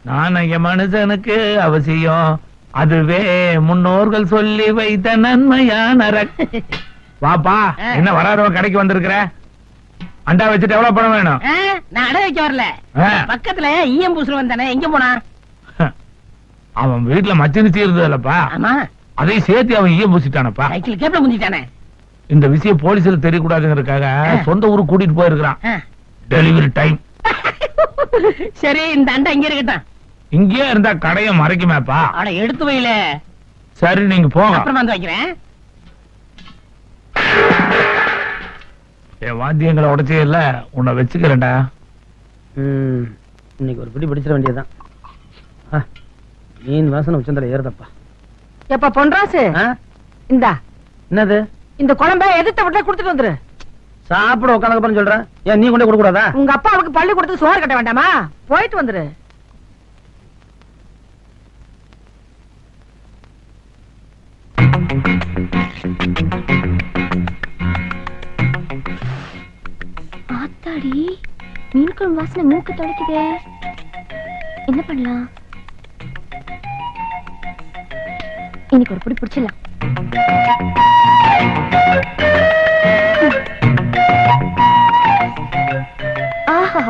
நாணய மனுஷனுக்கு அவசியம், அதுவே முன்னோர்கள் சொல்லி வைத்த நன்மையான வாப்பா. என்ன வராதவன் கடைக்கு வந்திருக்கிற? அண்டா வச்சுட்டு எவ்வளவு பணம் வேணும்? நான் அடை வைக்க வரல, பக்கத்துல ஈயம் பூசுல வந்தானே, எங்க போனா? அவன் வீட்டுல மச்சினிச்சு இருந்ததுலப்பா, அதையும் சேர்த்து அவன் ஈயம் பூசிட்டானப்பா. சைக்கிள் கேப்ல முந்திட்டானே. இந்த விஷயம் போலீஸ்ல தெரியக்கூடாதுங்கிறதுக்காக சொந்த ஊருக்கு கூட்டிட்டு போயிருக்கான். Delivery time. சரி, இந்த அண்டா இங்க இருக்கட்டும். இங்கே இருந்தா கடையை மறைக்குமேப்பா. அட எடுத்து வைல. சரி, நீங்க போங்க, அப்புறமா வந்து வைக்கிறேன். என் வாத்தியங்களை உடைச்சே இல்ல, உன்னை வச்சுக்கிறேன்டா. இன்னைக்கு ஒரு பிடி பிடிச்சிட வேண்டியதுதான். மீன் வாசனை உச்சந்தல ஏறுதப்பா. எப்ப பொன்ராசு, இந்தா. என்னது? இந்த குழம்ப எதிர்த்த விட்டு கொடுத்துட்டு வந்துரு. சாப்பிட உட்காந்து சொல்றேன். ஏன் நீ கொண்டு கொடுக்க கூடாதா? உங்க அப்பாவுக்கு பள்ளி கொடுத்து சோறு கட்ட வேண்டாமா? போயிட்டு வந்துரு. ஆத்தாடி, மீன் குழம்பு வாசனை மூக்கு தொலைக்குதே. என்ன பண்ணலாம்? இன்னைக்கு ஒரு புடி பிடிச்சிடலாம். ஆஹா,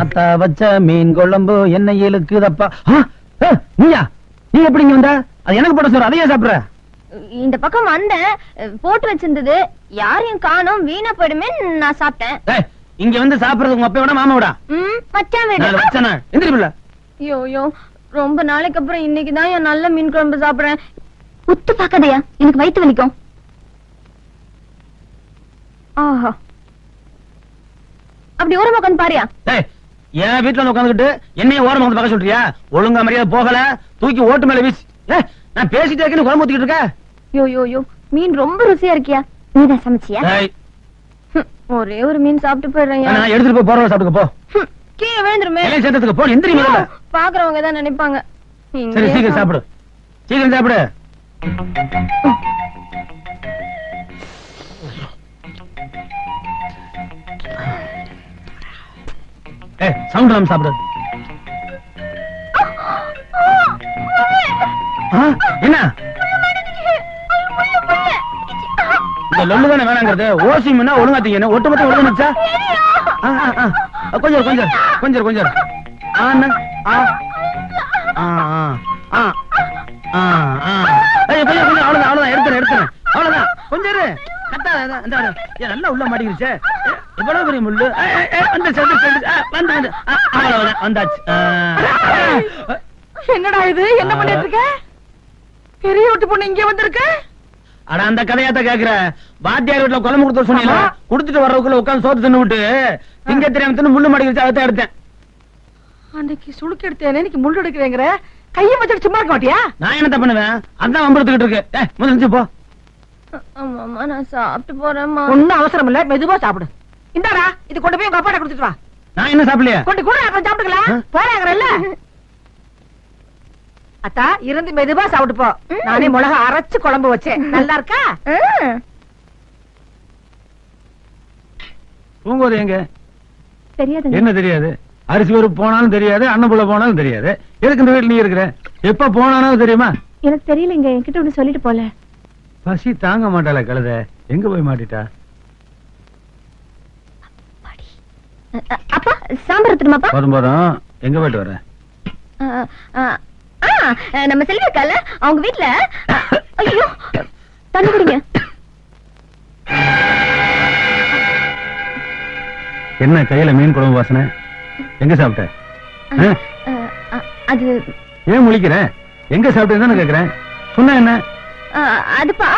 அத்தா வச்ச மீன் குழம்பு என்ன இழுக்குதப்பா. நீயா? நீ எப்படி இங்க வந்த? அது எனக்கு போட சொல்ற, அதையே சாப்பிடுற? இந்த பக்கம் வந்த போட்டு வச்சிருந்தது, யாரையும் காணோம், வீணா போயிடுமே, நான் சாப்பிட்டேன். இங்க வந்து சாப்பிடுறது உங்க அப்பா விட மாமா விடா? மச்சான் வீடு. எந்திரிப்பில்ல. ஐயோ, ரொம்ப நாளைக்கு அப்புறம் இன்னைக்குதான் என் நல்ல மீன் குழம்பு சாப்பிடுறேன். உத்து பாக்காதயா, எனக்கு வயித்து வலிக்கும். ஆஹா, அப்படி ஓரமா உட்காந்து பாரியா. என் வீட்டுல வந்து உட்காந்துக்கிட்டு என்னைய ஓரமா வந்து பார்க்க சொல்றியா? ஒழுங்கா மரியாதை போகல, தூக்கி ஓட்டு மேல வீசி. நான் பேசிட்டே இருக்கேன்னு குழம்பு ஊத்திக்கிட்டு இருக்க. யோ, மீன் ரொம்ப ருசியா இருக்கியா? நீதான் சமைச்சியா? ஒரே ஒரு மீன் சாப்பிட்டு போயிடுறேன். நான் எடுத்துட்டு போய் போறவங்க சாப்பிட்டுக்க போ. கீழே விழுந்துருமே. சேர்த்ததுக்கு போ, எந்திரி முதல்ல. பாக்குறவங்க தான் நினைப்பாங்க. சரி, சீக்கிரம் சாப்பிடு, சீக்கிரம் சாப்பிடு. சவுண்ட் இல்லாம சாப்பிடு. என்ன இந்த லொல்லு தானே வேணாங்கிறது? ஓசி மீனா ஒழுங்கா தீங்க, ஒட்டு மொத்தம் ஒழுங்கா கொஞ்சம் கொஞ்சம் கொஞ்சம் கொஞ்சம். அவ்வளவுதான் அவ்வளவுதான், எடுத்துறேன் அவ்வளவுதான். கொஞ்சம் நல்லா உள்ள மாட்டிக்கிருச்சு. எவ்வளவு பெரிய முள்ளு. வந்தாச்சு. என்னடா இது? என்ன பண்ணிட்டு இருக்க? பெரிய வீட்டு பொண்ணு இங்க வந்திருக்க? அட அந்த கதையாத்த கேக்குற. வாத்தியார் வீட்டுல குழம்பு கொடுத்து சொன்னீங்க, குடுத்துட்டு வர்றதுக்குள்ள உட்காந்து சோத்து தின்னு விட்டு திங்க தெரியாம தின்னு முள்ளு மாட்டிக்கிருச்சு. அதை எடுத்தேன். அன்னைக்கு சுளுக்கு எடுத்தேன், இன்னைக்கு முள்ளு எடுக்கிறேங்கிற. கையை வச்சுட்டு சும்மா இருக்க மாட்டியா? நான் என்னத்த பண்ணுவேன்? அதான் வம்பெடுத்துக்கிட்டு இருக்கு. முதல்ல போ. அம்மா, நான் சாப்பிட்டு போறேம்மா. ஒன்னும் அவசரம் இல்ல, மெதுவா சாப்பிடு. இந்தாடா, இது கொண்டு போய் உங்க அப்பாட்ட கொடுத்துட்டு வா. நான் என்ன சாப்பிடலையா? கொண்டு கூட அப்புறம் சாப்பிட்டுக்கலாம். போறாங்கல்ல. அத்தா, இருந்து மெதுவா சாப்பிட்டு போ. நானே மிளகா அரைச்சு குழம்பு வச்சேன், நல்லா இருக்கா? பூங்கோதை எங்க? தெரியாது. என்ன தெரியாது? அரிசி ஒரு போனாலும் தெரியாது, அன்னப்புள்ள போனாலும் தெரியாது. எதுக்கு இந்த வீட்டுல நீ இருக்கிற? எப்ப போனாலும் தெரியுமா? எனக்கு தெரியலங்க, என்கிட்ட ஒண்ணு சொல்லிட்டு போல. பசி தாங்க மாட்டாள கழுத, எங்க போய் மாட்டிட்டா? அப்பா, சாம்பார் எடுத்துருமாப்பா? போதும் போதும், எங்க போயிட்டு வர? நம்ம செல்வி இருக்கால, அவங்க வீட்டுல. ஐயோ, தண்ணி குடிங்க. என்ன கையில மீன் குழம்பு வாசனை? எங்க சாப்பிட்ட? அது ஏன் முழிக்கிற? எங்க சாப்பிட்டேன்னு கேக்குறேன். சொன்ன என்ன? அதுப்பா,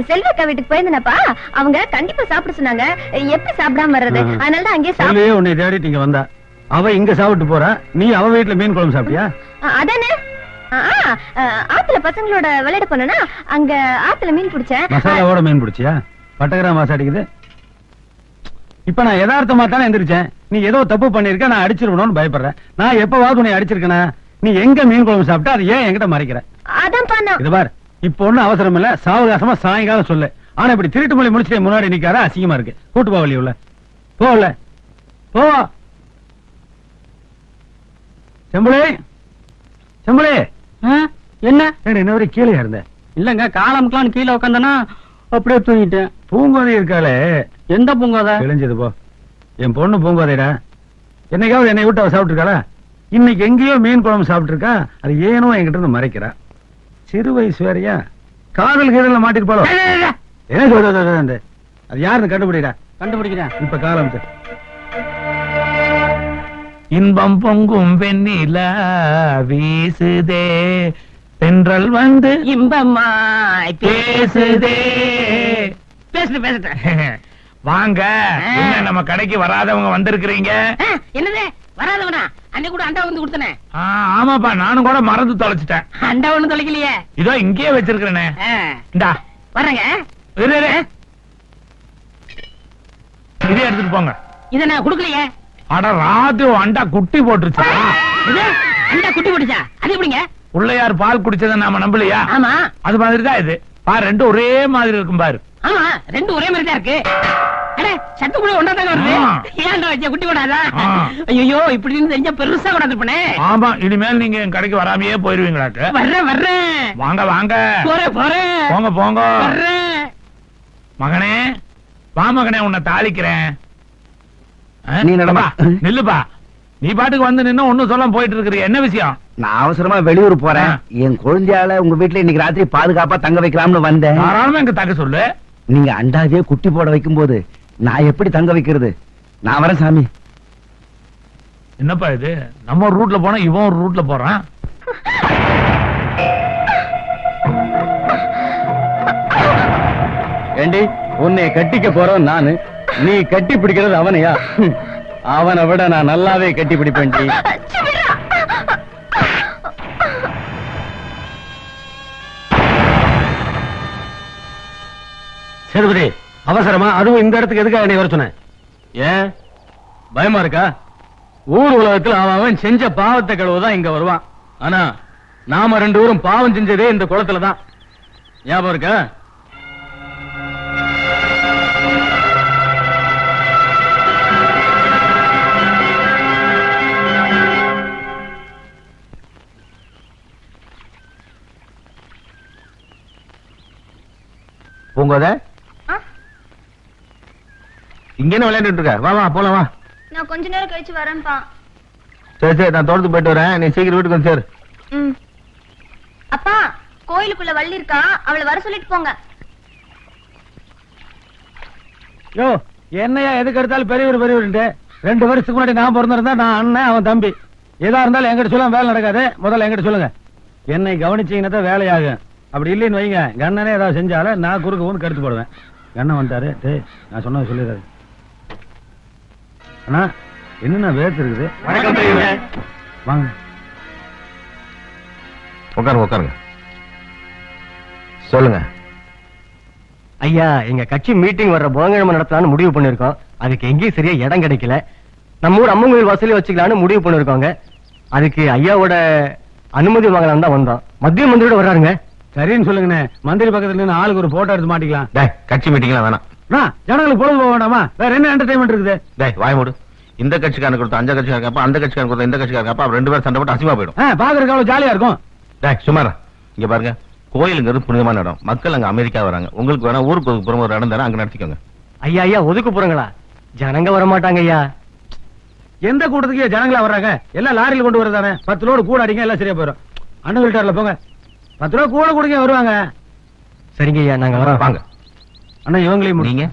செல்வி அக்கா வீட்டுக்கு போயிருந்தேனப்பா, அவங்க கண்டிப்பா சாப்பிட சொன்னாங்க. எப்படி சாப்பிடாம வர்றது? அதனாலதான் அங்கே சாப்பிட்டு உன்னை தேடிட்டு இங்க வந்தா. அவ இங்க சாப்பிட்டு போறா, நீ அவ வீட்டுல மீன் குழம்பு சாப்பிட்டியா? அதானே. ஆத்துல பசங்களோட விளையாட போனா அங்க ஆத்துல மீன் பிடிச்சேன். மசாலாவோட மீன் பிடிச்சியா? பட்டகிராம் வாசம் அடிக்குது. இப்ப நான் யதார்த்தமா தானே எந்திரிச்சேன். நீ ஏதோ தப்பு பண்ணிருக்க, நான் அடிச்சிருக்கணும்னு பயப்படுறேன். நான் எப்பவாவது உன்னை அடிச்சிருக்கேனா? நீ எங்க மீன் குழம்பு சாப்பிட்டா அது ஏன் என்கிட்ட மறைக்கிற? அதான் பண்ணா. இது பார், இப்ப ஒண்ணும் அவசரம் இல்ல, சாவகாசமா சாயங்காலம் சொல்லு. ஆனா இப்படி திருட்டு மொழி முடிச்சுட்டு முன்னாடி நிக்காத, அசிங்கமா இருக்கு. கூட்டு போவலி உள்ள போல போ. செம்புளே செம்புளே, என்ன இன்னொரு கீழே இருந்த? இல்லங்க, காலமுக்கெல்லாம் கீழே உட்காந்தனா அப்படியே தூங்கிட்டேன். பூங்கோதை இருக்காளே, எந்த பூங்காத? கிழிஞ்சது போ. என் பொண்ணு பூங்கோதைடா. என்னைக்காவது என்னை விட்டு அவ சாப்பிட்டு இருக்காளா? இன்னைக்கு எங்கேயோ மீன் குழம்பு சாப்பிட்டு இருக்கா. அது ஏனோ என்கிட்ட இருந்து மறைக்கிறா. சிறு வயசு வேறையா? காதல் கீழல மாட்டிட்டு போல. என்ன சொல்றது? அது யாருன்னு கண்டுபிடிடா. கண்டுபிடிக்கிறேன். இப்ப காலம் இன்பம் பொங்கும் வெண்ணிலா வீசுதே, தென்றல் வந்து இன்பமாய் பேசுதே. பேசுட்டு பேசுட்டு. வாங்க, என்ன நம்ம கடைக்கு வராதவங்க வந்திருக்கிறீங்க? என்னது வராதவனா? அன்னைக்கு கூட அண்டா வந்து கொடுத்தனே. ஆமாப்பா, நானும் கூட மறந்து தொலைச்சிட்டேன். அண்டா ஒண்ணு தொலைக்கலையே. இதோ இங்கேயே வச்சிருக்கிறேனே. இந்தா வர்றேங்க. இரு, இரு. இதே எடுத்துட்டு போங்க. இத நான் குடுக்கலையே. அட ராத்திரி அண்டா குட்டி போட்டுருச்சு. இது அண்டா குட்டி போட்டுச்சா? அது எப்படிங்க? உள்ளயார் பால் குடிச்சதை நாம நம்பலையா? ஆமா, அது மாதிரி தான் இது. பாரு, ரெண்டும் ஒரே மாதிரி இருக்கும் பாரு. ஆமா, ரெண்டும் ஒரே மாதிரி தான் இருக்கு. அடே, சத்து கூட ஒண்ணாதாங்க வருது. ஏன்டா வச்ச குட்டி போடாதா? ஐயோ, இப்படின்னு தெரிஞ்சா பெருசா கொண்டாந்துருப்பனே. ஆமா, இனிமேல் நீங்க என் கடைக்கு வராமையே போயிருவீங்களாக்கு. வர்றேன் வர்றேன். வாங்க வாங்க. போறேன் போறேன். போங்க போங்க. வர்றேன். மகனே வா மகனே, உன்னை தாளிக்கிறேன். நீ நடமா. நில்லுப்பா, நீ பாட்டுக்கு வந்து நின்னு ஒண்ணும் சொல்லாம போயிட்டு இருக்கிறீங்க. என்ன விஷயம்? நான் அவசரமா வெளியூர் போறேன். என் குழந்தையால உங்க வீட்டுல இன்னைக்கு ராத்திரி பாதுகாப்பா தங்க வைக்கலாம்னு வந்தேன். தாராளமா எங்க தக்க சொல்லு. நீங்க அண்டாவே குட்டி போட வைக்கும் போது நான் எப்படி தங்க வைக்கிறது? நான் வரேன் சாமி. என்னப்பா இது? நம்ம ஒரு ரூட்ல போனா இவன் ஒரு ரூட்ல போறான். ஏண்டி, உன்னை கட்டிக்க போறோம் நானு, நீ கட்டி பிடிக்கிறது அவனையா? அவனை விட நான் நல்லாவே கட்டி பிடிப்பேன். சேதுபதி, அவசரமா அதுவும் இந்த இடத்துக்கு எதுக்காக என்னை வர சொன்ன? ஏன் பயமா இருக்கா? ஊர் உலகத்துல அவன் செஞ்ச பாவத்தை கழுவுதான் இங்க வருவான். ஆனா நாம ரெண்டு பேரும் பாவம் செஞ்சதே இந்த குளத்துலதான். ஞாபகம் இருக்கா? பூங்கோத, இங்க என்ன விளையாண்டுட்டு இருக்க? வா வா போலாம் வா. நான் கொஞ்ச நேரம் கழிச்சு வரேன்ப்பா. சரி சரி, நான் தோட்டத்துக்கு போயிட்டு வரேன். நீ சீக்கிரம் வீட்டுக்கு வந்து சேரு. அப்பா, கோயிலுக்குள்ள வள்ளி இருக்கா, அவளை வர சொல்லிட்டு போங்க. யோ, என்னையா எதுக்கு எடுத்தாலும் பெரியவர் பெரியவர்ட்டு? 2 வருஷத்துக்கு முன்னாடி நான் பிறந்திருந்தா நான் அண்ணன், அவன் தம்பி. எதா இருந்தாலும் எங்கிட்ட சொல்ல வேலை நடக்காது. முதல்ல எங்கிட்ட சொல்லுங்க. என்னை கவனிச்சீங்கன்னா தான் வேலையாகும். அப்படி இல்லைன்னு வைங்க, கண்ணனே ஏதாவது செஞ்சாலும் நான் குறுக்க வந்து கருத்து போடுவேன். கண்ணன் வந்துட்டாரு. டேய், நான் சொன்னது சொல்லிடுறாரு. அண்ணா, என்ன வேர்த்து இருக்குது? வாங்க உட்காருங்க உட்காருங்க. சொல்லுங்க ஐயா. எங்க கட்சி மீட்டிங் வர்ற புதன்கிழமை நடத்தலாம்னு முடிவு பண்ணிருக்கோம். அதுக்கு எங்கேயும் சரியா இடம் கிடைக்கல. நம்ம ஊர் அம்மன் கோயில் வசூலி வச்சுக்கலாம்னு முடிவு பண்ணிருக்கோங்க. அதுக்கு ஐயாவோட அனுமதி வாங்கலாம் தான் வந்தோம். மத்திய மந்திரியோட வர்றாருங்க. சரின்னு சொல்லுங்கண்ணே. மந்திரி பக்கத்துல இருந்து ஆளுக்கு ஒரு போட்டோ எடுத்து மாட்டிக்கலாம். டேய், கட்சி மீட்டிங்லாம் வேணாம். ஜனங்களுக்கு பொழுது போக வேண்டாமா? வேற என்ன என்டர்டைன்மெண்ட் இருக்குது? டேய், வாய் மூடு. இந்த கட்சிக்காரன் கொடுத்த அந்த கட்சிக்காரன் அப்ப, அந்த கட்சிக்காரன் கொடுத்த இந்த கட்சிக்காரன் அப்ப, 2 பேரும் சண்டை போட்டு அசிமா போயிடும். பாக்குறதுக்கு அவ்வளவு ஜாலியா இருக்கும். டேய் சுமாரா, இங்க பாருங்க, கோயிலுங்கிறது புனிதமான இடம். மக்கள் அங்க அமெரிக்கா வராங்க. உங்களுக்கு வேணா ஊருக்கு புறம் ஒரு இடம் தரேன், அங்க நடத்திக்கோங்க. ஐயா ஐயா, ஒதுக்கு போறங்களா? ஜனங்க வர மாட்டாங்க ஐயா. எந்த கூட்டத்துக்கு ஜனங்களா வர்றாங்க? எல்லாம் லாரியில் கொண்டு வரதானே. 10 லோடு கூட அடிங்க, எல்லாம் சரியா போயிடும். அண்ணன் வீட்டார்ல போங்க, 10 ரூபா கூட கொடுங்க, வருவாங்க. சரிங்க ஐயா, நாங்க வரோம். வாங்க அண்ணா, இவங்களையும் நீங்க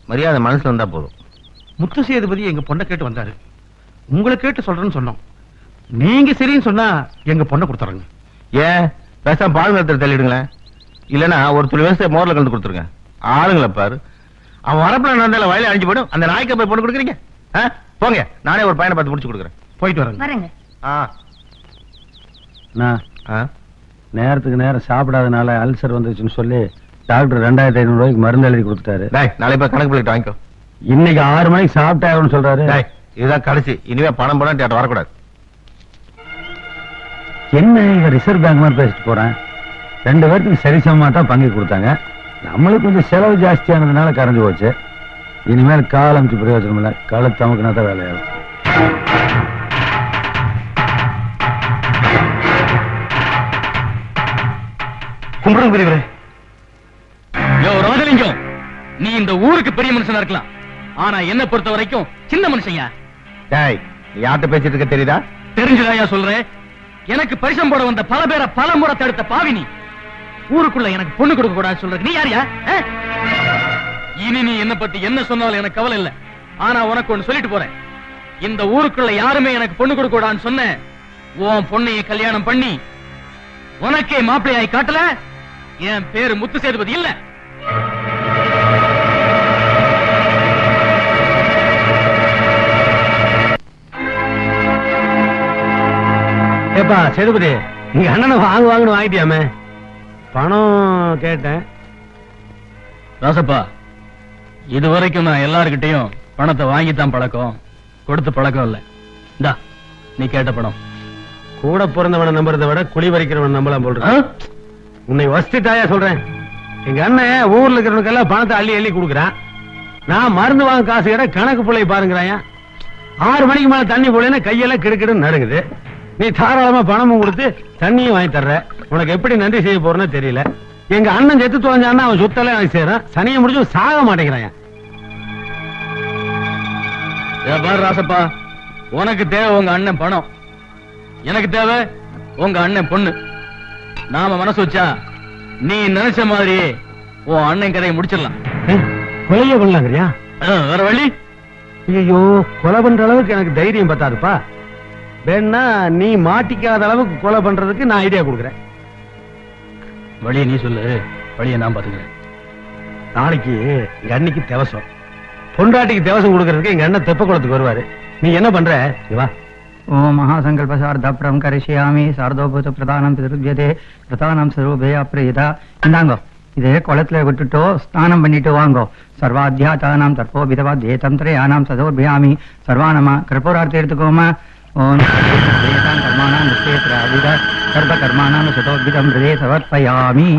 மரியாதை மனசுல வந்தா போதும். முத்து சேதுபதி எங்க பொண்ணை கேட்டு வந்தாரு. உங்களை கேட்டு சொல்றேன்னு சொன்னோம். நீங்க சரின்னு சொன்னா எங்க பொண்ணை கொடுத்துறங்க. ஏன் பேசாம பால் நிலத்தில் தள்ளிடுங்களேன். இல்லன்னா ஒரு துளி வேச மோர்ல கலந்து கொடுத்துருங்க. ஆளுங்களை பாரு, அவன் வரப்புல நடந்தால வயல அழிஞ்சு போயிடும். அந்த நாய்க்கு போய் பொண்ணு கொடுக்குறீங்க? போங்க, நானே ஒரு பையனை பார்த்து முடிச்சு கொடுக்குறேன். போயிட்டு வரேங்க. வரேங்க. நான் ஆ? நேரத்துக்கு நேரம் சாப்பிடாதனால அல்சர் வந்துச்சுன்னு சொல்லி டாக்டர் 2500 ரூபாய்க்கு மருந்து எழுதி கொடுத்துட்டாரு. டேய், நாளைக்கு போய் கணக்கு பிள்ளைகிட்ட வாங்கிக்கோ. இன்னைக்கு 6 மணிக்கு சாப்பிட்டாருன்னு சொல்றாரு. டேய், இதுதான் கடைசி. இனிமே பணம் போனா தேட்டர் வரக்கூடாது. என்ன இங்க ரிசர்வ் பேங்க் மாதிரி பேசிட்டு போறேன். 2 பேருக்கு சரிசமமா தான் பங்கு கொடுத்தாங்க. நம்மளுக்கு கொஞ்சம் செலவு ஜாஸ்தியானதுனால கரைஞ்சு போச்சு. இனிமேல் காலமிச்சு பிரயோஜனம் இல்லை. கழுத்து அமுக்குனா தான் வேலையாகும். கும்பிடுங்க பெரியவரே. ராஜலிங்கம், நீ இந்த ஊருக்கு பெரிய மனுஷனா இருக்கலாம், ஆனா என்ன பொறுத்த வரைக்கும் சின்ன மனுஷன்யா. டேய், நீ யார்கிட்ட பேசிட்டு இருக்க தெரியுதா? தெரிஞ்சுதாயா சொல்றேன். எனக்கு பரிசம் போட வந்த பல பேரை பல முறை தடுத்த பாவினி ஊருக்குள்ள எனக்கு பொண்ணு கொடுக்க கூடாது சொல்ற நீ யாரியா? இனி நீ என்ன பத்தி என்ன சொன்னாலும் எனக்கு கவலை இல்ல. ஆனா உனக்கு ஒண்ணு சொல்லிட்டு போறேன். இந்த ஊருக்குள்ள யாருமே எனக்கு பொண்ணு கொடுக்க கூடாதுன்னு சொன்ன உன் பொண்ணையை கல்யாணம் பண்ணி உனக்கே மாப்பிள்ளையாய் காட்டல, என் பேரு முத்து சேதுபதி இல்ல. ஏப்பா சேதுபதி, இங்க அண்ணனை வாங்கன்னு வாங்கிட்டியாமே? பணம் கேட்டேன். ராசப்பா, இதுவரைக்கும் நான் எல்லார்கிட்டையும் பணத்தை வாங்கித்தான் பழக்கம், கொடுத்து பழக்கம் இல்ல. இந்தா நீ கேட்ட பணம். கூட பிறந்தவனை நம்புறதை விட குழி வரைக்கிறவன் நம்பலாம் போல். உன்னை வசதிட்டாயா சொல்றேன். எங்க அண்ணன் ஊர்ல இருக்கிறவனுக்கெல்லாம் பணத்தை அள்ளி அள்ளி கொடுக்குறான். நான் மருந்து வாங்க காசு கேட்ட கணக்கு பிள்ளை பாருங்கிறாயா. 6 மணிக்கு மேல தண்ணி போலன்னா கையெல்லாம் கிடுக்கிடுன்னு நடுங்குது. நீ தாராளமா பணமும் கொடுத்து தண்ணியும் வாங்கி தர்ற. உனக்கு எப்படி நன்றி செய்ய போறேன்னு தெரியல. எங்க அண்ணன் செத்து தொலைஞ்சான்னா அவன் சுத்தல வாங்கி செய்யறான். சனியை முடிச்சு சாக மாட்டேங்கிறான். பாரு ராசப்பா, உனக்கு தேவை உங்க அண்ணன் பணம், எனக்கு தேவை உங்க அண்ணன் பொண்ணு. நாம மனசு வச்சா நீ நினைச்ச மாதிரி உன் அண்ணன் கதையை முடிச்சிடலாம். கொலைய பண்ணலாங்கிறியா? வேற வழி? ஐயோ, கொலை பண்ற அளவுக்கு எனக்கு தைரியம் பத்தாதுப்பா. வேணா நீ மாட்டிக்காத அளவுக்கு கொலை பண்றதுக்கு நான் ஐடியா கொடுக்குறேன். வழியை நீ சொல்லு, வழியை நான் பாத்துக்கிறேன். நாளைக்கு எங்க அன்னைக்கு தேவசம். பொண்டாட்டிக்கு தேவசம் கொடுக்கறதுக்கு எங்க அண்ணன் தெப்ப குளத்துக்கு வருவாரு. நீ என்ன பண்ற? வா. ஓம் மகாசங்கல்ப சார்தப்ரம் கரிஷ்யாமி சார்தோபூத பிரதானம் பிதருஜ்யதே பிரதானம் சர்வபே அப்ரேதா. இந்தாங்கோ, இதே குளத்துல விட்டுட்டோ ஸ்நானம் பண்ணிட்டு வாங்கோ. சர்வாத்தியாதானாம் தற்போ விதவா தேதம் திரயானாம் சதோர்பியாமி சர்வானமா. கற்பூரார்த்தி எடுத்துக்கோமா. ஓம் கர்மாணாம் நிச்சயத்ராவித சர்வ கர்மாணாம் சதோர்பிதம் ஹிருதே சமர்ப்பயாமி.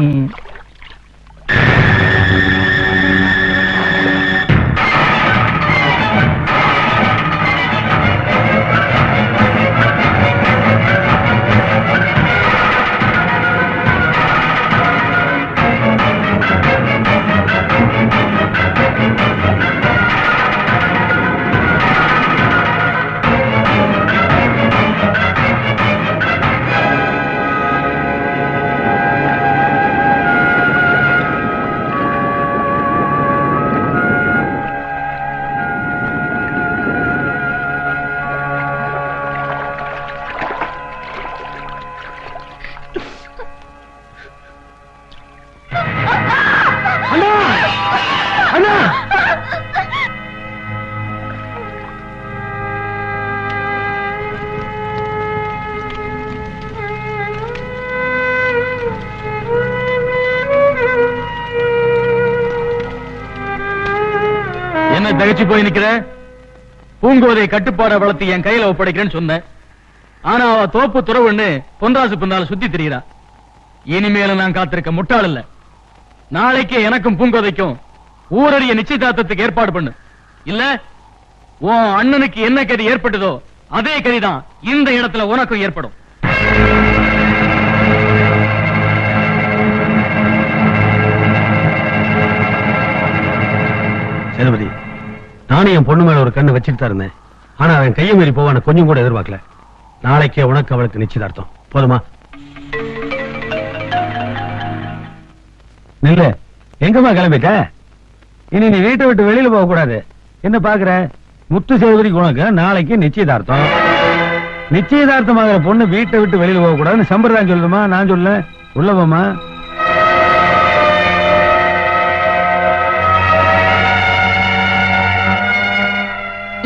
என்ன தகச்சு போய் நிக்கிற? பூங்கோதை கட்டுப்பாட வளர்த்து என் கையில ஒப்படைக்கிறேன்னு சொன்னேன். ஆனா அவ தோப்பு துறவுன்னு பொன்ராசு பின்னால சுத்தி திரிகிறா. இனிமேல நான் காத்திருக்க முட்டாள் இல்ல. நாளைக்கு எனக்கும் பூங்கோதைக்கும் ஊரறிய நிச்சயதார்த்தத்துக்கு ஏற்பாடு பண்ணு. இல்ல உன் அண்ணனுக்கு என்ன கதி ஏற்பட்டதோ அதே கதிதான் இந்த இடத்துல உனக்கும் ஏற்படும். சேதுபதி, நானும் என் பொண்ணு மேல ஒரு கண்ணு வச்சுட்டு தான் இருந்தேன். ஆனா அவன் கையை மீறி போவான கொஞ்சம் கூட எதிர்பார்க்கல. நாளைக்கே உனக்கு அவளுக்கு நிச்சயதார்த்தம். போதுமா? நில்ல, எங்கம்மா கிளம்பிட்ட? இனி நீ வீட்டை விட்டு வெளியில போக கூடாது. என்ன பாக்குற? முத்து சேதுபதிக்கு உனக்கு நாளைக்கு நிச்சயதார்த்தம். நிச்சயதார்த்தமாகிற பொண்ணு வீட்டை விட்டு வெளியில போக கூடாதுன்னு சம்பிரதாயம் சொல்லுமா? நான் சொல்ல உள்ளவமா?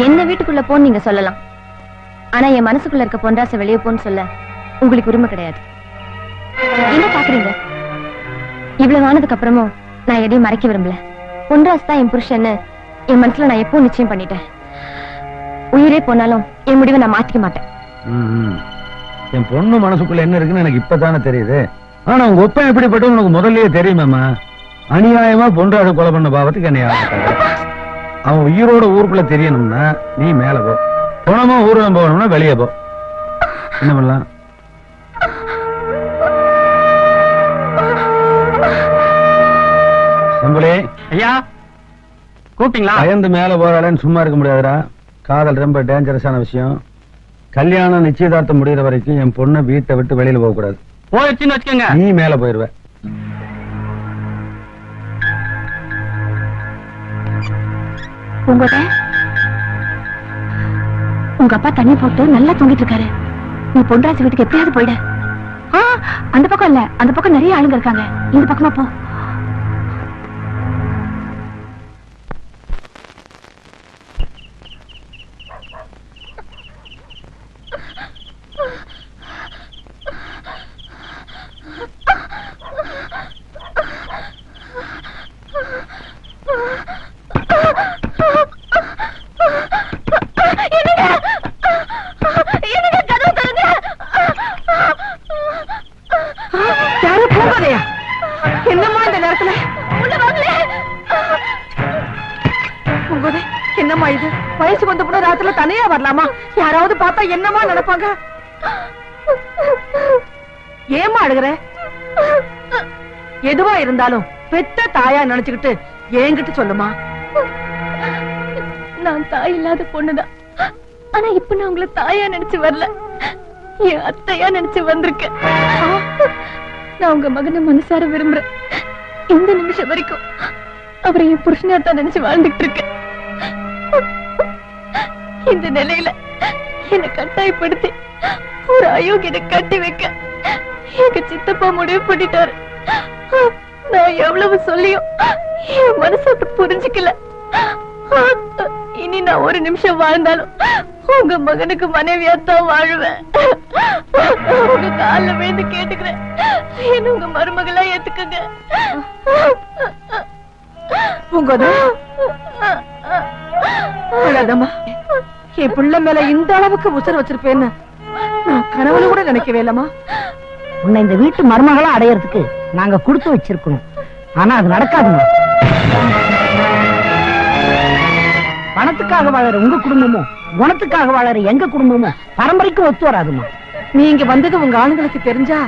என்ன வீட்டுக்குள்ள போன்னு நீங்க சொல்லலாம். ஆனா என் மனசுக்குள்ள இருக்க பொன்ராச வெளியே போன்னு சொல்ல உங்களுக்கு உரிமை கிடையாது. என்ன பாக்குறீங்க? இவ்வளவு ஆனதுக்கு அப்புறமும் நான் எதையும் மறைக்க விரும்பல. பொன்ராஜ் தான் என் புருஷன்னு என் மனசுல நான் எப்பவும் நிச்சயம் பண்ணிட்டேன். உயிரே போனாலும் என் முடிவை நான் மாத்திக்க மாட்டேன். என் பொண்ணு மனசுக்குள்ள என்ன இருக்குன்னு எனக்கு இப்பதானே தெரியுது. ஆனா உங்க ஒப்பம் எப்படிப்பட்ட உனக்கு முதல்லயே தெரியுமாமா? அநியாயமா பொன்ராஜ கொலை பண்ண பாவத்துக்கு என்னை அவன் உயிரோட ஊருக்குள்ள தெரியணும்னா நீ மேல போ, பணமா ஊர்வலம் போகணும்னா வெளியே போ. என்ன பண்ணலாம்? சம்பளே ஐயா கூப்பிட்டீங்களா? பயந்து மேல போறாளேன்னு சும்மா இருக்க முடியாதுடா. காதல் ரொம்ப டேஞ்சரஸான விஷயம். கல்யாணம் நிச்சயதார்த்தம் முடிகிற வரைக்கும் என் பொண்ணை வீட்டை விட்டு வெளியில போக கூடாது. போயிடுச்சுன்னு வச்சுக்கோங்க. நீ மேல போயிருவ. உங்க அப்பா தண்ணி போட்டு நல்லா தூங்கிட்டு இருக்காரு. நீ பொன்ராஜ் வீட்டுக்கு எப்படியாவது போயிட. அந்த பக்கம் இல்ல, அந்த பக்கம் நிறைய ஆளுங்க இருக்காங்க. இந்த பக்கமா போ. என்னம்மா இந்த நேரத்துல? என்னம்மா இது? வயசுக்கு வந்த பொண்ணு ராத்திரில தனியா வரலாமா? யாராவது பார்த்தா என்னமா நினைப்பாங்க? ஏமா அழுகுற? எதுவா இருந்தாலும் பெத்த தாயா நினைச்சுக்கிட்டு என்கிட்ட சொல்லுமா. நான் தாய் இல்லாத பொண்ணுதான். ஆனா இப்ப நான் உங்களை தாயா நினைச்சு வரல, என் அத்தையா நினைச்சு வந்திருக்கேன். நான் உங்க மகனை மனசார விரும்புறேன். இந்த நிமிஷம் வரைக்கும் அவரை என் புருஷனாத்தான் நினைச்சு வாழ்ந்துட்டு இருக்கேன். இந்த நிலையில என்னை கட்டாயப்படுத்தி ஒரு அயோக்கியனை கட்டி வைக்க எங்க சித்தப்பா முடிவு பண்ணிட்டாரு. நான் எவ்வளவு சொல்லியும் என் மனசு புரிஞ்சுக்கல. இனி நான் ஒரு நிமிஷம் வாழ்ந்தாலும் உங்க மகனுக்கு மனைவியாத்தான் வாழுவேன். உங்க காலில் விழுந்து கேட்டுக்கிறேன், என்ன உங்க மருமகளா ஏத்துக்குங்க. என் பிள்ளை மேல இந்த அளவுக்கு உசர் வச்சிருப்பேன்னு நான் கனவுல கூட நினைக்கவே இல்லம்மா. உன்னை இந்த வீட்டு மருமகளா அடையறதுக்கு நாங்க கொடுத்து வச்சிருக்கணும். ஆனா அது நடக்காதுமா. பணத்துக்காக வாழற உங்க குடும்பமும் குணத்துக்காக வாழற எங்க குடும்பமும் பரம்பரைக்கு ஒத்து வராதுமா. நீங்க வந்தது உங்க ஆளுங்களுக்கு தெரிஞ்சா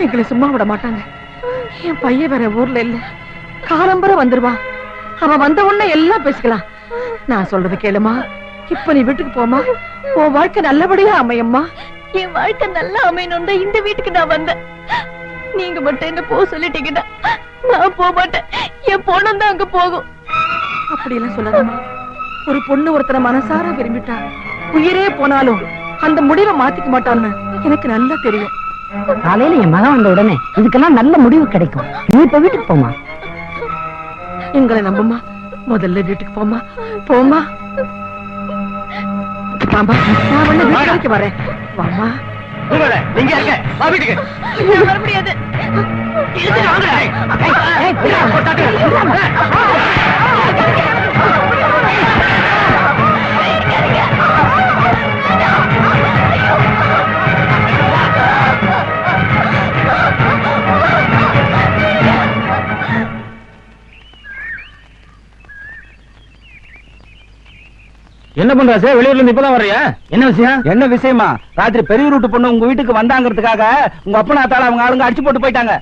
எங்களை சும்மா விட மாட்டாங்க. என் பையன் வேற ஊர்ல இல்ல, காலம்பர வந்துருவா. அவன் வந்த உடனே எல்லாம் பேசிக்கலாம். நான் சொல்றது கேளுமா. இப்ப நீ வீட்டுக்கு போமா, உன் வாழ்க்கை நல்லபடியா அமையம்மா. என் வாழ்க்கை நல்லா அமையணும் தான் இந்த வீட்டுக்கு நான் வந்தேன். நீங்க மட்டும் என்ன போக சொல்லிட்டீங்கன்னா நான் போக மாட்டேன். என் பொண்ணும் தான் அங்க போகும். அப்படி எல்லாம் சொல்லாதம்மா. ஒரு பொண்ணு ஒருத்தனை மனசார விரும்பிட்டா உயிரே போனாலும் அந்த முடிவை மாத்திக்க மாட்டான்னு எனக்கு நல்லா தெரியும். காலையில என் மகன் வந்த உடனே இதுக்கெல்லாம் நல்ல முடிவு கிடைக்கும். நீ இப்ப வீட்டுக்கு போமா. எங்களை நம்புமா. முதல்ல வீட்டுக்கு போமா. போமா. வாமா, நான் வந்து வீட்டுக்கு வரேன். வாமா. நீங்க இருக்க வா வீட்டுக்கு. வர முடியாது. என்ன பண்ற சார்? வெளியூர்ல இருந்து இப்பதான் வர்றியா? என்ன விஷயம்? என்ன விஷயமா? ராத்திரி பெரிய ரூட்டு பொண்ணு உங்க வீட்டுக்கு வந்தாங்கிறதுக்காக உங்க அப்பனா தாள அவங்க ஆளுங்க அடிச்சு போட்டு போயிட்டாங்க.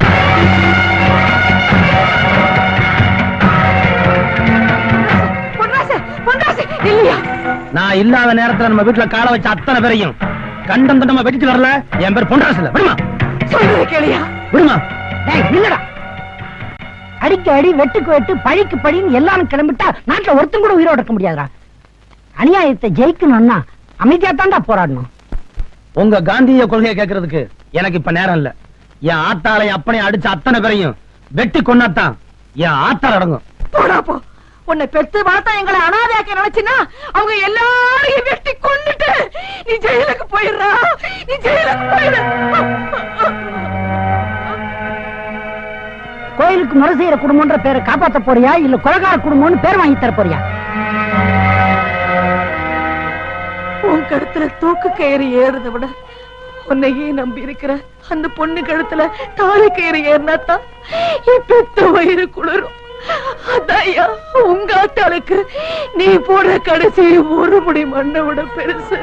நான் இல்லாத நேரத்துல நம்ம வீட்டுல கால வச்ச அத்தனை பேரையும் கண்டம் தண்டமா வெட்டிட்டு வரல. என் பேர் பொன்ராசு இல்ல. விடுமா சொல்றது கேளியா? விடுமா. இல்லடா, அடிக்கு அடி வெட்டுக்கு வெட்டு பழிக்கு பழின்னு எல்லாரும் கிளம்பிட்டா நாட்டுல ஒருத்தன் கூட உயிரோட இருக்க முடியாதுடா. அநியாயத்தை ஜெயிக்கணும்னா அமைதியா தாண்டா போராடணும். உங்க காந்திய கொள்கையை கேட்கறதுக்கு எனக்கு இப்ப நேரம் இல்ல. என் ஆத்தாளை அப்பனை அடிச்ச அத்தனை பேரையும் வெட்டி கொண்டாத்தான் என் ஆத்தாள் அடங்கும். போடா போ. உன்னை பெத்து வளர்த்தா எங்களை அனாதையாக்க நினைச்சினா அவங்க எல்லாரையும் வெட்டி கொண்டுட்டு நீ ஜெயிலுக்கு போயிடுறா. நீ ஜெயிலுக்கு போயிடு. கோயிலுக்கு முறை செய்யற குடும்பம்ன்ற பேரை காப்பாத்த போறியா இல்ல கொலகார குடும்பம்னு பேர் வாங்கி தர போறியா? உன் கழுத்துல தூக்கு கயிறு ஏறுறத விட உன்னையே நம்பி இருக்கிற அந்த பொண்ணு கழுத்துல தாலி கயிறு ஏறினாத்தான் என் பெத்த வயிறு குளிரும். அதையா உங்க ஆத்தாளுக்கு நீ போடுற கடைசி ஒரு முடி மண்ணை விட பெருசு.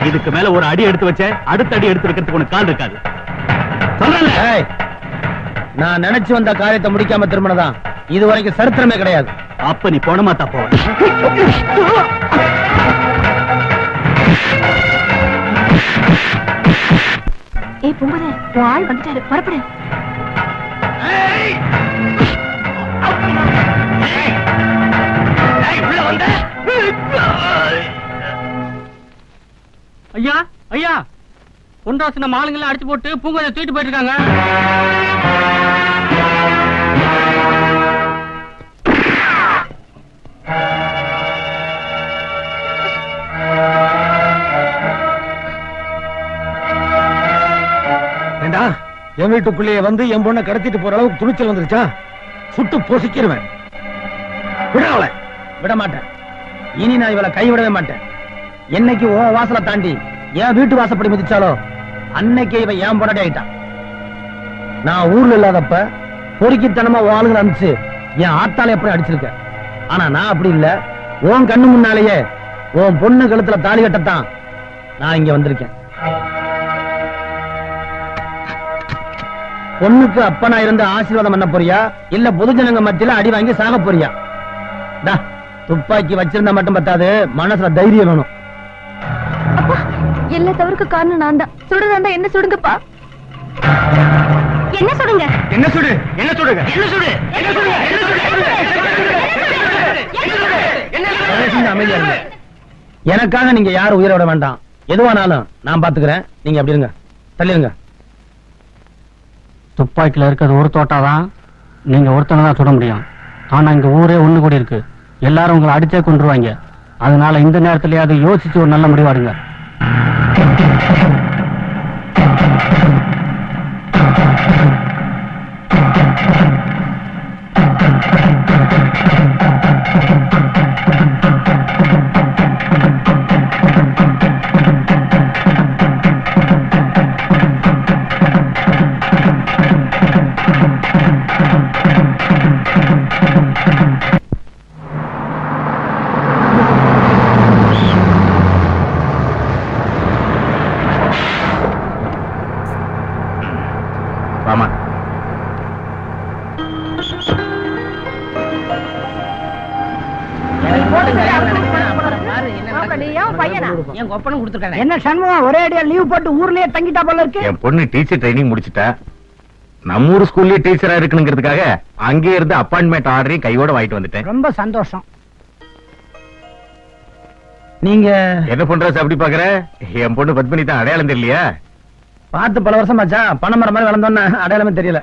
இதுக்கு மேல ஒரு அடி எடுத்து வச்ச அடுத்த அடி எடுத்து வைக்கிறதுக்கு உனக்கு கால் இருக்காது. ஏய், நான் நினைச்சு வந்த காரியத்தை முடிக்காம திரும்பினதான் இது வரைக்கும் சரித்திரமே கிடையாது. அப்ப நீ போன மாட்டா போ. ஏய் பூங்குதே, உன் ஆள் வந்துட்டாரு, புறப்படு. ஐயா ஐயா, பொன்ராசு நம்ம ஆளுங்கெல்லாம் அடிச்சு போட்டு பூங்கோதை தூக்கிட்டு போயிட்டு இருக்காங்க. ஏண்டா, என் வீட்டுக்குள்ளேயே வந்து என் பொண்ணை கடத்திட்டு போற அளவுக்கு துணிச்சல் வந்துருச்சா? சுட்டு பொசிக்கிருவேன். விட விட மாட்டேன். இனி நான் இவளை கைவிடவே மாட்டேன். என்னைக்கு உன் வாசலை தாண்டி என் வீட்டு வாசப்படி மிதிச்சாலோ அன்னைக்கே இவன் ஏன் பொண்டாட்டி ஆயிட்டான். நான் ஊர்ல இல்லாதப்ப பொறுக்கித்தனமா உன் ஆளுங்களை அனுப்பிச்சு என் ஆத்தால எப்படி அடிச்சிருக்க. ஆனா நான் அப்படி இல்ல. உன் கண்ணு முன்னாலேயே உன் பொண்ணு கழுத்துல தாலி கட்டத்தான் நான் இங்க வந்திருக்கேன். பொண்ணுக்கு அப்பனா இருந்து ஆசீர்வாதம் பண்ண போறியா இல்ல பொதுஜனங்க மத்தியில அடி வாங்கி சாக போறியா? துப்பாக்கி வச்சிருந்தா மட்டும் பத்தாது, மனசுல தைரியம் வேணும். அப்பா, எல்லா தவறுக்கு காரணம் நான் தான். சுடுறதா என்ன சுடுங்கப்பா. என்ன சுடுங்க? என்ன சுடு என்ன சுடுங்க என்ன சுடு என்ன சுடு அமைதியா இருங்க. எனக்காக நீங்க யாரும் உயிரை விட வேண்டாம். எதுவானாலும் நான் பாத்துக்கிறேன். நீங்க அப்படி இருங்க, தள்ளிருங்க. துப்பாக்கில இருக்கிறது ஒரு தோட்டாதான், நீங்க ஒருத்தனை தான் சுட முடியும். ஆனா இங்க ஊரே ஒண்ணு கூடி இருக்கு. எல்லாரும் உங்களை அடிச்சே கொண்டுருவாங்க. அதனால இந்த நேரத்திலேயாவது யோசிச்சு ஒரு நல்ல முடிவாடுங்க. ஆமா, என்ன சண்முகம் ஒரே அடியா லீவ் போட்டு ஊர்லயே தங்கிட்டா போல இருக்கு. என் பொண்ணு டீச்சர் ட்ரைனிங் முடிச்சுட்டா. நம்ம ஊர் ஸ்கூல்லயே டீச்சரா இருக்கணுங்கிறதுக்காக அங்கே இருந்து அப்பாயின்மெண்ட் ஆர்டரையும் கையோட வாங்கிட்டு வந்துட்டேன். ரொம்ப சந்தோஷம். நீங்க என்ன பண்றாச்சு அப்படி பாக்குற? என் பொண்ணு பத்மினி தான், அடையாளம் தெரியலையா? பார்த்து பல வருஷம் ஆச்சா? பணமரம் மாதிரி வளர்ந்தோன்னு அடையாளமே தெரியல.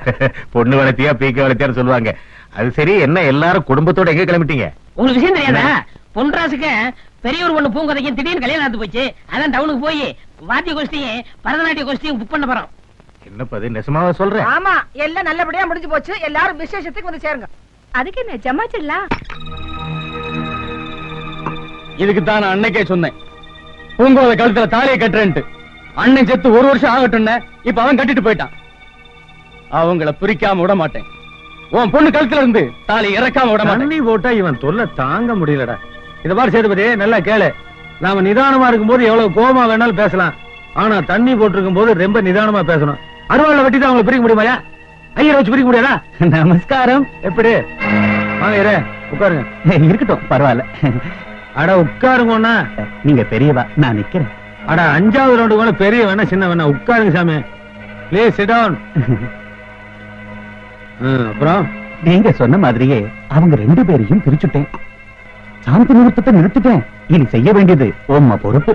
பொண்ணு வளர்த்தியா பீக்க வளர்த்தியான்னு சொல்லுவாங்க. அது சரி, என்ன எல்லாரும் குடும்பத்தோட எங்க கிளம்பிட்டீங்க? உங்களுக்கு விஷயம் தெரியாதா? பொன்ராசுக்கு பெரியவர் ஒண்ணு பூங்கதைக்கும் திடீர்னு கல்யாணம் நடந்து போச்சு. அதான் டவுனுக்கு போய் வாத்திய கோஷ்டியும் பரதநாட்டிய கோஷ்டியும் புக் பண்ண போறோம். என்னப்பா இது, நெசமாவா சொல்றேன்? ஆமா, எல்லாம் நல்லபடியா முடிஞ்சு போச்சு. எல்லாரும் விசேஷத்துக்கு வந்து சேருங்க. அதுக்கு என்ன ஜமாச்சிடலாம். இதுக்கு தான் நான் அன்னைக்கே சொன்னேன், பூங்கோதை கழுத்துல தாலியை கட்டுறேன்ட்டு. அண்ணன் செத்து ஒரு வருஷம் ஆகட்டும், இப்ப அவன் கட்டிட்டு போயிட்டான். அவங்கள பிரிக்காம விட மாட்டேன். உன் பொண்ணு கழுத்துல இருந்து தாலி இறக்காம விட மாட்டேன். தண்ணி போட்டா இவன் தொல்லை தாங்க முடியலடா. இத பாரு சேதுபதி, நல்லா கேளு. நாம நிதானமா இருக்கும்போது எவ்வளவு கோபமா வேணாலும் பேசலாம். ஆனா தண்ணி போட்டிருக்கும் போது ரொம்ப நிதானமா பேசணும். அருவாள்ல வெட்டி தான் அவங்களை பிரிக்க முடியுமாயா? ஐயரை வச்சு பிரிக்க முடியாதா? நமஸ்காரம். எப்படி வாங்க இரு, உட்காருங்க. இருக்கட்டும், பரவாயில்ல. அட உட்காருங்கண்ணா. நீங்க பெரியவா, நான் நிக்கிறேன். அட 5வது ரவுண்டு வேணா, பெரிய வேணா சின்ன வேணா, உட்காருங்க சாமி. Please sit down. அப்புறம் நீங்க சொன்ன மாதிரியே அவங்க 2 பேரையும் பிரிச்சுட்டேன். சாந்தி முகூர்த்தத்தை நிறுத்திட்டேன். இனி செய்ய வேண்டியது உம்மா பொறுப்பு.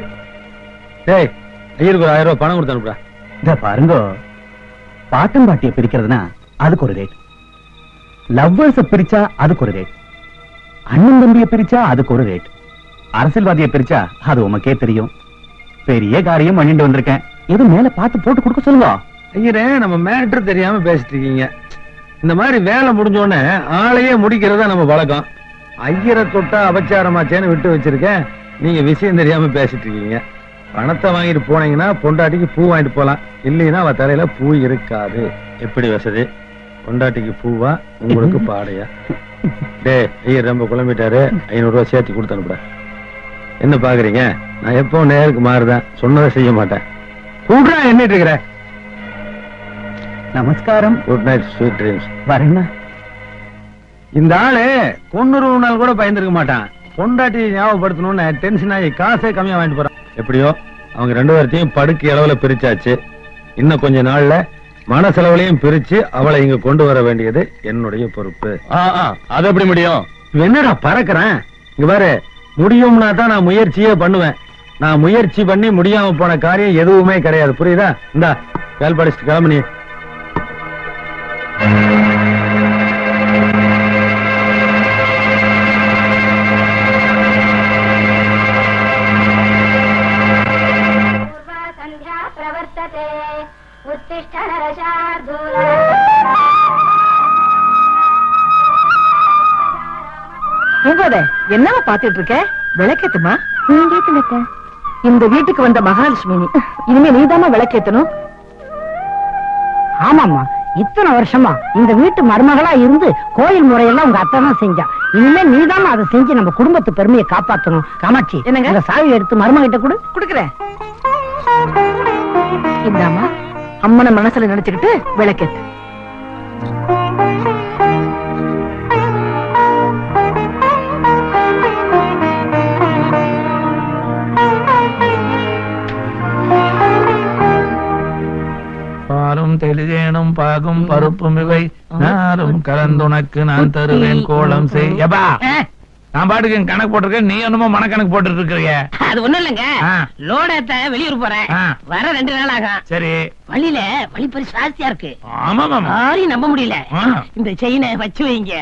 டேய், ஐயருக்கு ஒரு 1000 ரூபாய் பணம் கொடுத்து அனுப்புடா. இத பாருங்க, பாட்டன் பாட்டிய பிரிக்கிறதுனா அதுக்கு ஒரு ரேட், லவ்வர்ஸ பிரிச்சா அதுக்கு ஒரு ரேட், அண்ணன் தம்பிய பிரிச்சா அதுக்கு ஒரு ரேட், அரசியல்வாதிய பிரிச்சா அது உமக்கே தெரியும். பெரிய காரியம் பண்ணிட்டு வந்திருக்கேன். எது மேல பார்த்து போட்டு கொடுக்க சொல்லுங்க. ஐயரே, நம்ம மேட்டர் தெரியாம பேசிட்டு இருக்கீங்க. இந்த மாதிரி வேலை முடிஞ்ச உடனே ஆளையே முடிக்கிறதா நம்ம வழக்கம். ஐயரை தொட்டா அபச்சாரமாச்சேன்னு விட்டு வச்சிருக்கேன். நீங்க விஷயம் தெரியாம பேசிட்டு இருக்கீங்க. பணத்தை வாங்கிட்டு போனீங்கன்னா பொண்டாட்டிக்கு பூ வாங்கிட்டு போலாம், இல்லைன்னா அவ தலையில பூ இருக்காது. எப்படி வசதி? பொண்டாட்டிக்கு பூவா, உங்களுக்கு பாடையா? டே, ஐயர் ரொம்ப குழம்பிட்டாரு. 500 ரூபாய் சேர்த்து கொடுத்து அனுப்புட. என்ன பாக்குறீங்க? நான் எப்போ நேருக்கு மாறுதான், சொன்னதை செய்ய மாட்டேன். கூடுறா எண்ணிட்டு இருக்கிற. நமஸ்காரம். Good night, sweet dreams. வரேன்னா இந்த ஆளு கொன்னுருவு நாள் கூட பயந்துருக்க மாட்டான். பொண்டாட்டி ஞாபகப்படுத்தணும்னு டென்ஷன் ஆகி காசே கம்மியா வாங்கிட்டு போறான். எப்படியோ அவங்க 2 பேர்த்தையும் படுக்கை அளவுல பிரிச்சாச்சு. இன்னும் கொஞ்ச நாள்ல மன செலவுலையும் பிரிச்சு அவளை இங்க கொண்டு வர வேண்டியது என்னுடைய பொறுப்பு. அது எப்படி முடியும்? என்னடா பறக்கிறேன்? இங்க பாரு, முடியும்னா தான் நான் முயற்சியே பண்ணுவேன். நான் முயற்சி பண்ணி முடியாம போன காரியம் எதுவுமே கிடையாது. புரியுதா? இந்தா வேல் படிச்சுட்டு கிளம்பு. நீ என்னவா பாத்துட்டு இருக்க? விளக்கேத்துமா? நீங்க ஏத்துங்க. இந்த வீட்டுக்கு வந்த மகாலட்சுமி நீ. இனிமே நீதாம்மா விளக்கேத்தணும். ஆமாமா, இத்தனை வருஷமா இந்த வீட்டு மருமகளா இருந்து கோயில் முறையெல்லாம் உங்க அத்தை தான் செஞ்சா. இனிமே நீதாம்மா அதை செஞ்சு நம்ம குடும்பத்து பெருமையை காப்பாத்தணும். காமாட்சி, என்னங்க? இந்த சாவி எடுத்து மருமகிட்ட கொடு. குடுக்குறேன். இந்தாமா, அம்மனை மனசுல நினைச்சுக்கிட்டு விளக்கேத்து. பாலும் தெளிதேனும் பாகும் பருப்பும் இவை நாரும் கலந்துனக்கு நான் தருவேன் கோலம் செய். யப்பா, நான் பாட்டுக்கு கணக்கு போட்டிருக்கேன், நீ என்னமோ மனக்கணக்கு போட்டு இருக்கிறீங்க. அது ஒண்ணும் இல்லங்க, ஆ. லோடத்த வெளியூர் போறேன், ஆ. வர 2 நாள் ஆகும். சரி. வழியில வழிப்பறி ஜாஸ்தியா இருக்கு, ஆமா மாமா. யாரையும் நம்ப முடியல. ஆ. இந்த செயினை வச்சு வைங்க.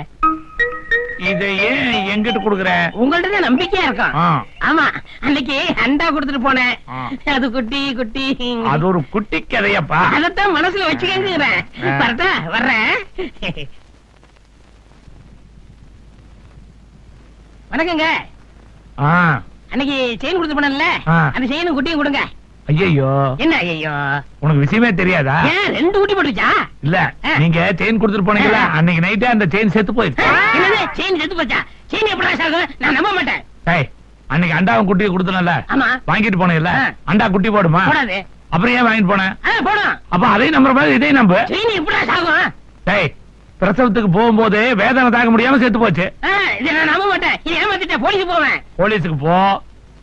இதை ஏன் எங்கிட்ட குடுக்குற? உங்கள்ட்ட தான் நம்பிக்கையா இருக்கும். ஆ. ஆமா, அன்னைக்கு அண்டா கொடுத்துட்டு போனேன். ஆ. அது குட்டி குட்டி, அது ஒரு குட்டி கதையப்பா. அதத்தான் மனசுல வச்சுக்கங்கிறேன். ஆ. வரட்டா? வர்றேன். வணக்கங்க. ஆ. அன்னைக்கு செயின் கொடுத்து போனேன்ல, ஆ. அந்த செயினும் குட்டியும் கொடுங்க. ஐயோ, என்ன ஐயோ? உனக்கு விஷயமே தெரியாதா? ஏன் 2 குட்டி போட்டுச்சா? இல்ல, ஆ. நீங்க செயின் கொடுத்துட்டு போனீங்கல்ல, அன்னைக்கு நைட்டே அந்த செயின் செத்து போயிடுச்சு. என்னது செயின் செத்து போச்சா? செயின் எப்படி சாகும்? நான் நம்ப மாட்டேன். ஏய், அன்னைக்கு அண்டாவும் குட்டியை கொடுத்தனல்ல, ஆமா. வாங்கிட்டு போனீங்கல்ல, ஆ. அண்டா குட்டி போடுமா? போடாது. அப்புறம் ஏன் வாங்கிட்டு போனேன்? போடும். அப்ப அதையும் நம்புற மாதிரி இதையும் நம்பு. செயின் எப்படி சாகும்? டேய், பிரசவத்துக்கு போகும்போது வேதனை தாங்க முடியாம செத்து போச்சு. இதை நான் நம்ப மாட்டேன். இது ஏமாத்திட்டேன், போலீஸ் போவேன். போலீஸுக்கு போ,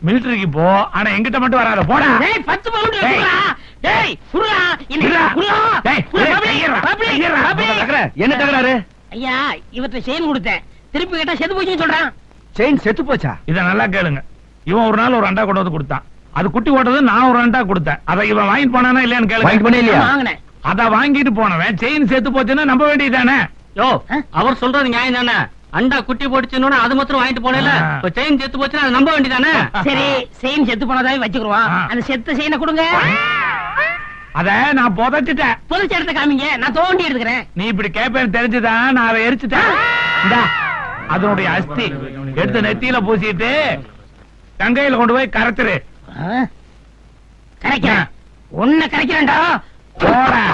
மிலிட்டரிக்கு போ, ஆனா எங்கிட்ட மட்டும் வராத. போடா. டேய், 10 பவுண்ட் டேய். குடுறா. டேய், குடுறா. குடுறா. டேய், குடுறா. கையேறா. பப்ளி, கையேறா. பப்ளி. என்ன தகராறு? ஐயா, இவர்ட்ட செயின் கொடுத்தேன், திருப்பி கேட்டா செத்து போச்சுன்னு சொல்றான். செயின் செத்து போச்சா? இத நல்லா கேளுங்க. இவன் ஒரு நாள் ஒரு அண்டா கொண்டு வந்து கொடுத்தான். அது குட்டி போட்டது நான் ஒரு அண்டா கொடுத்தேன். அதை இவன் வாங்கிட்டு போனானா இல்லையான்னு வாங்கிட்டு போனே கேளுங்க. இல்லையா? வாங்கினேன். அத வாங்கிட்டு போனவன் செயின் செத்து போச்சுன்னா நம்ப வேண்டியதானே? யோ, அவர் சொல்றது நியாயம் தானே. அண்டா குட்டி போட்டுச்சுன்னு அது மாத்திரம் வாங்கிட்டு போனேல, ஆ. இப்ப செயின் செத்து போச்சுன்னா அதை நம்ப வேண்டியதானே? சரி, செயின் செத்து போனதாவே வச்சுக்குருவோம். ஆ. அந்த செத்த செயினை கொடுங்க. அத நான் புதைச்சிட்டேன். புதுச்ச இடத்த காமிங்க, நான் தோண்டி எடுத்துக்கிறேன். நீ இப்படி கேப்பேன்னு தெரிஞ்சுதான் நான் அதை எரிச்சுட்டேன். இந்தா, அதனுடைய அஸ்தி எடுத்து நெத்தியில பூசிட்டு கங்கையில கொண்டு போய் கரைச்சிரு. கரைக்கிறேன், உன்னை கரைக்கிறேன்டா. போடா.